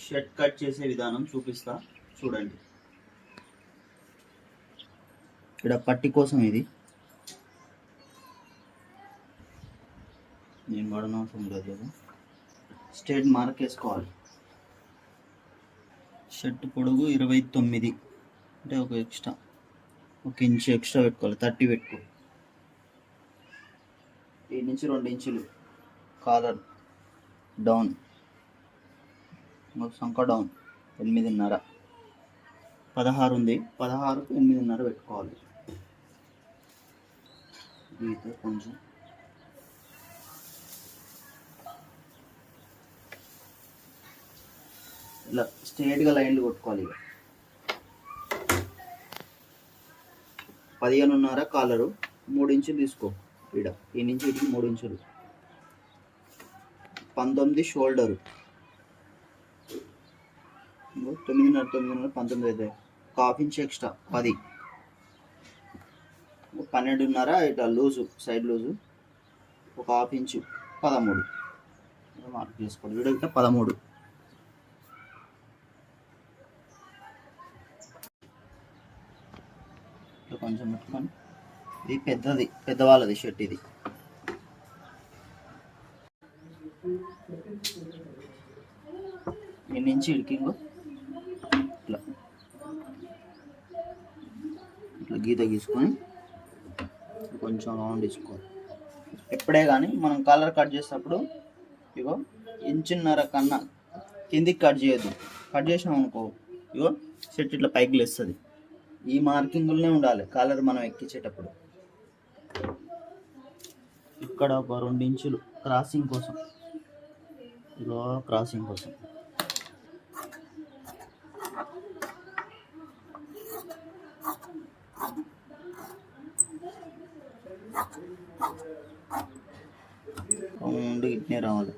Shirt cut చేసే విధానం చూపిస్తా చూడండి. ఇక్కడ పట్టి కోసం ఇది నేను వాడనవసరం లేదు. స్ట్రేట్ మార్క్ వేసుకోవాలి. షర్ట్ పొడుగు 29 అంటే ఒక ఇంచు ఎక్స్ట్రా పెట్టుకోవాలి. 30 పెట్టుకో. 7 నుంచి 2 ఇంచులు కాలర్ డౌన్, సంఖ డౌన్ 8.5. 16 ఉంది, 16కు 8.5 పెట్టుకోవాలి. దీంతో కొంచెం ఇలా స్ట్రేట్గా లైన్లు కొట్టుకోవాలి. ఇక 15.5 కాలరు, 3 ఇంచులు తీసుకో. ఈడ ఈ నుంచి ఇటుకి 3 ఇంచులు. 19 షోల్డరు, 9.5 19 అయితే 1/2 ఇంచ్ ఎక్స్ట్రా 10. 12.5 ఇట్లా loose, side loose 1/2 inch 13 mark చేసుకోవాలి. వీడికి 13. ఇట్లా కొంచెం పెట్టుకొని, ఇది పెద్దవాళ్ళది షర్ట్. ఇది నుంచి ఇడికింగో ఇట్లా ఇట్లా గీత గీసుకొని కొంచెం రౌండ్ తీసుకోవాలి. ఎప్పుడే కానీ మనం కాలర్ కట్ చేసేటప్పుడు ఇగో 1.5 ఇంచు కన్నా కిందికి కట్ చేయొద్దు. కట్ చేసినాం అనుకో ఇగో షర్ట్ ఇట్లా పైకి లేస్తుంది. ఈ మార్కింగ్లోనే ఉండాలి కాలర్ మనం ఎక్కించేటప్పుడు. ఇక్కడ ఒక 2 ఇంచులు క్రాసింగ్ కోసం, ఇగో క్రాసింగ్ కోసం. రౌండ్ ఇట్నే రావాలి.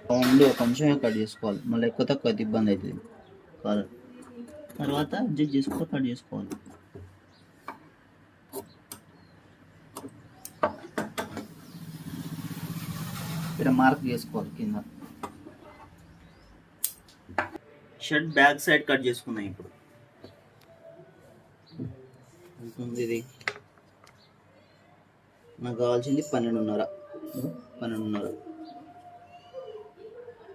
రౌండ్ కొంచెం కట్ చేసుకోవాలి. మళ్ళీ ఎక్కువ తక్కువ అయితే ఇబ్బంది అవుతుంది. కాలర్ తర్వాత అడ్జస్ట్ చేసుకుంటూ కట్ చేసుకోవాలి. ఇక్కడ మార్క్ చేసుకోవాలి కింద. షర్ట్ బ్యాక్ సైడ్ కట్ చేసుకున్నాం. ఇప్పుడు ఇది నాకు కావాల్సింది 12.5.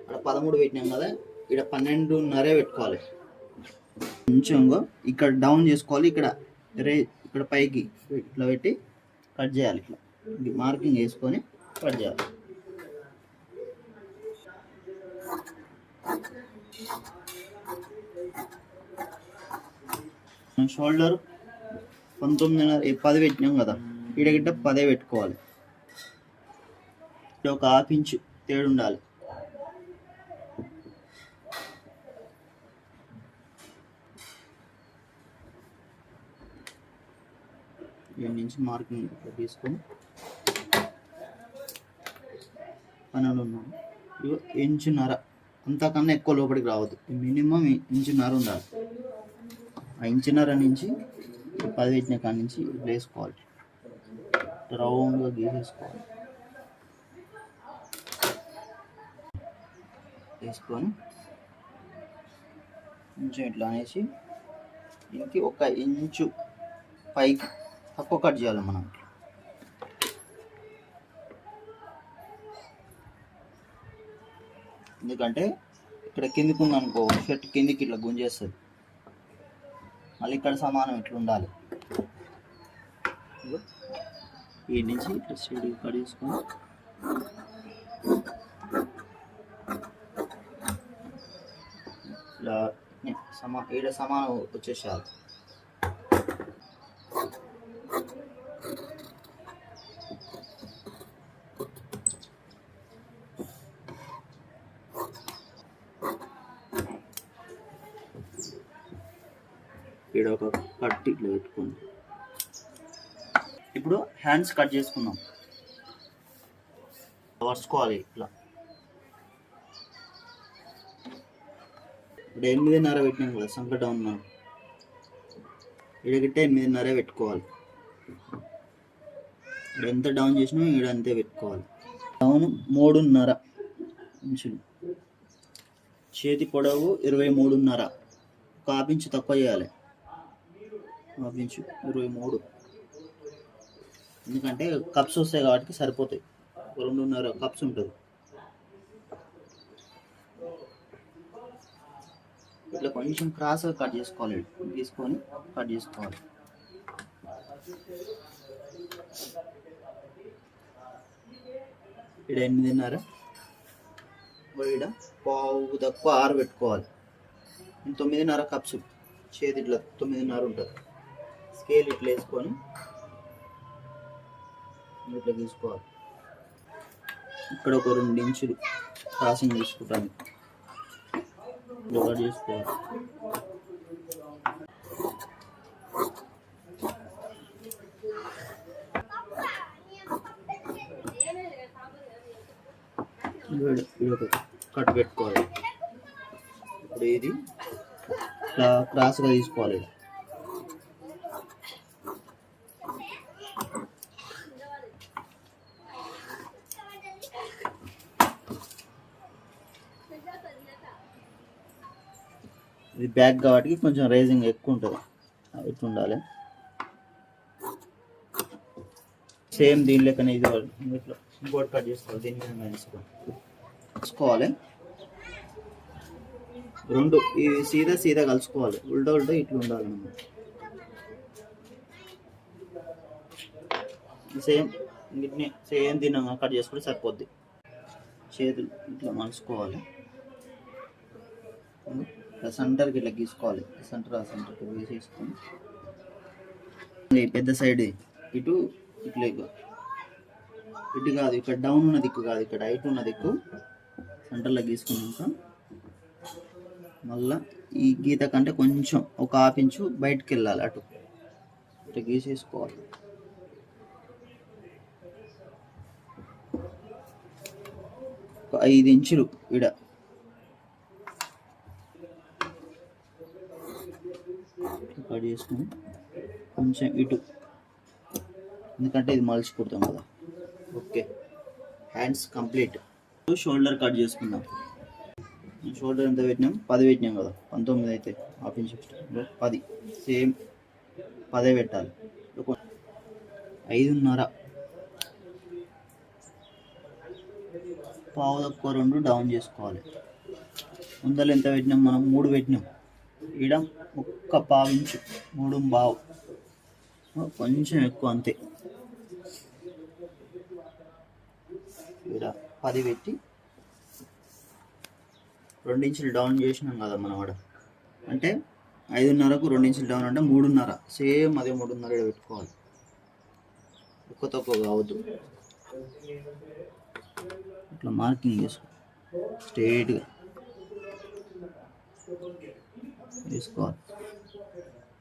అక్కడ 13 పెట్టినాం కదా, ఇక్కడ 12.5 పెట్టుకోవాలి. కొంచెంగా ఇక్కడ డౌన్ చేసుకోవాలి. ఇక్కడ పైకి ఇట్లా పెట్టి కట్ చేయాలి. ఇట్లా మార్కింగ్ వేసుకొని కట్ చేయాలి. షోల్డర్ 19.5 10 పెట్టినాం కదా, ఈడగిట్ట 10 పెట్టుకోవాలి. ఇక్కడ ఒక 1/2 ఇంచు తేడా ఉండాలి. దీని నుంచి మార్కింగ్ తీసుకొని 12.5 ఇంచున్నర, అంతకన్నా ఎక్కువ లోపలికి రావద్దు. మినిమం 1.5 ఇంచున్నర ఉండాలి. ఆ 1.5 ఇంచున్నర నుంచి 10 పెట్టిన కాడ నుంచి వేసుకోవాలి. రౌండ్గా గీసేసుకోవాలి. వేసుకొని కొంచెం ఇట్లా అనేసి ఇంకి 1 ఇంచు పైకి తక్కువ కట్ చేయాలి మనం. ఎందుకంటే ఇక్కడ కిందికి ఉందనుకో షర్ట్ కిందికి ఇట్లా గుంజేస్తుంది. మళ్ళీ ఇక్కడ సమానం ఇట్లా ఉండాలి. ఈ నుంచి ఇట్లా స్ట్రైట్గా కట్ చేసుకొని ఇలా ఈడ సమానం వచ్చేసారు. ఇక్కడ ఒక కట్ ఇట్లా పెట్టుకోండి. ఇప్పుడు హ్యాండ్స్ కట్ చేసుకుందాం. వరుసుకోవాలి ఇట్లా. ఇప్పుడు 8:30 పెట్టినాం కదా సంక డౌన్ మనం ఇడగిట్టే 8:30 పెట్టుకోవాలి. ఇక్కడ ఎంత డౌన్ చేసినా ఇక్కడ అంతే పెట్టుకోవాలి. డౌన్ 3.5 ఇంచులు, చేతి పొడవు 23.5, ఒక హాఫ్ ఇంచు తక్కువ చేయాలి. హాఫ్ ఇంచు 23, ఎందుకంటే కప్స్ వస్తాయి కాబట్టి సరిపోతాయి. 2.5 కప్స్ ఉంటుంది. ఇట్లా కొంచెం క్రాస్గా కట్ చేసుకోవాలి, తీసుకొని కట్ చేసుకోవాలి. ఇక్కడ 8.5, ఇక్కడ పావు తక్కువ 6 పెట్టుకోవాలి. 9.5 కప్స్, చేతి ఇట్లా 9.5 ఉంటుంది. స్కేల్ ఇట్లా వేసుకొని ఇట్లా తీసుకోవాలి. ఇక్కడ ఒక 2 ఇంచులు క్రాసింగ్ తీసుకుంటాను, కట్ చేసుకోవాలి. కట్ పెట్టుకోవాలి. ఇప్పుడు ఇది క్రాస్గా తీసుకోవాలి. ఇది బ్యాక్ కాబట్టి కొంచెం రైజింగ్ ఎక్కువ ఉంటుంది, ఇట్లా ఉండాలి. సేమ్ దీని లెక్కనే ఇది ఇట్లా ఇంకోటి కట్ చేసుకోవాలి. దీని మీద తీసుకోవాలి. 2 ఇది సీదా సీదా కలుసుకోవాలి, ఉల్టా ఉల్టా ఇట్లా ఉండాలన్నమాట. సేమ్ ఇట్నే సేమ్ దీన్ని కట్ చేసుకుంటే సరిపోద్ది. చేతులు ఇట్లా మలుచుకోవాలి. సెంటర్కి ఇట్లా గీసుకోవాలి. సెంటర్కి వేసేసుకొని పెద్ద సైడ్ ఇటు ఇట్లా ఇటు కాదు, ఇక్కడ డౌన్ ఉన్న దిక్కు కాదు, ఇక్కడ హైట్ ఉన్న దిక్కు సెంటర్లో గీసుకున్నాక మళ్ళీ ఈ గీత కంటే కొంచెం ఒక హాఫ్ ఇంచు బయటకు వెళ్ళాలి. అటు ఇట్లా గీసేసుకోవాలి. ఒక 5 ఇంచులు ఇడ కట్ చేసుకుని కొంచెం ఇటు, ఎందుకంటే ఇది మలిచి కుడతాం కదా. Okay, hands complete. Shoulder cut చేసుకుందాం. షోల్డర్ ఎంత పెట్టినాం? 10 పెట్టినాం కదా, 19 అయితే హాఫ్ ఇంచ్ 10, సేమ్ 10 పెట్టాలి. 5.5, పావు తక్కువ 2 డౌన్ చేసుకోవాలి. ముందర ఎంత పెట్టినాం మనం? 3 పెట్టినాం. ఈడ ఒక్క పావు ఇంచు, 3.5, కొంచెం ఎక్కువ అంతే. ఈడ 10 పెట్టి 2 ఇంచులు డౌన్ చేసినాం కదా మనం ఆడ. అంటే 5.5కు 2 ఇంచులు డౌన్ అంటే 3.5, సేమ్ అదే 3.5 ఇక్కడ పెట్టుకోవాలి. ఎక్కువ తక్కువ కావద్దు. ఇట్లా మార్కింగ్ చేసుకో, స్ట్రైట్గా వేసుకోవాలి.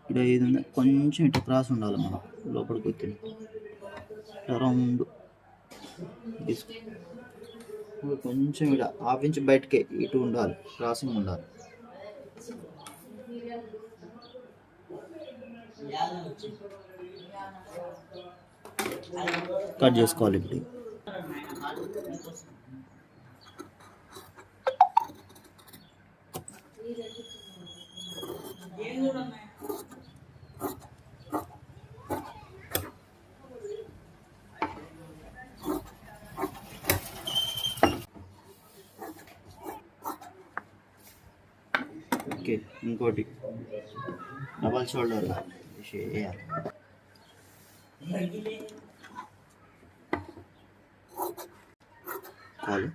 ఇక్కడ ఇది ఉంది, కొంచెం ఇట్లా క్రాస్ ఉండాలి, మనం లోపలికి వచ్చి రౌండ్ తీసుకో. కొంచెం ఇక్కడ హాఫ్ ఇంచ్ బయటకే ఇటు ఉండాలి, క్రాసింగ్ ఉండాలి. కట్ చేసుకోవాలి. ఇప్పుడు ఓకే, ఇంకోటి డబల్ షోల్డర్ చేయాలి. కాలు